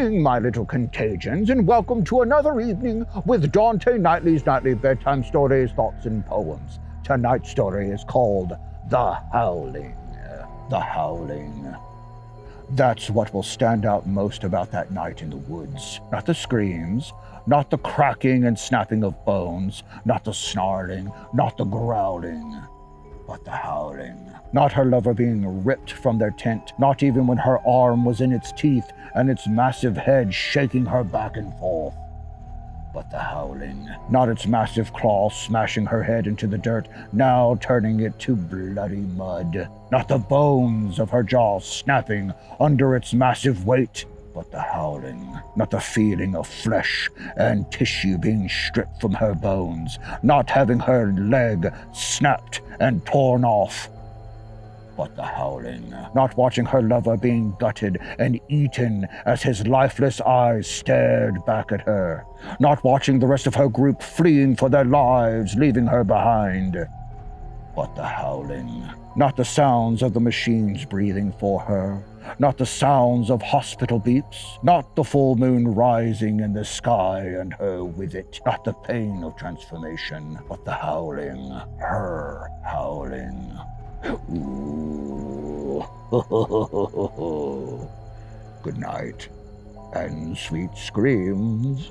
evening, my little contagions, and welcome to another evening with Dante Knightley's Nightly Bedtime Stories, Thoughts, and Poems. Tonight's story is called The Howling. The Howling. That's what will stand out most about that night in the woods. Not the screams, not the cracking and snapping of bones, not the snarling, not the growling, but the howling. Not her lover being ripped from their tent, not even when her arm was in its teeth and its massive head shaking her back and forth, but the howling. Not its massive claw smashing her head into the dirt, now turning it to bloody mud. Not the bones of her jaw snapping under its massive weight, but the howling. Not the feeling of flesh and tissue being stripped from her bones, not having her leg snapped and torn off, but the howling. Not watching her lover being gutted and eaten as his lifeless eyes stared back at her. Not watching the rest of her group fleeing for their lives, leaving her behind, but the howling. Not the sounds of the machines breathing for her. Not the sounds of hospital beeps. Not the full moon rising in the sky and her with it. Not the pain of transformation, but the howling. Her howling. Ooh. Good night, and sweet screams.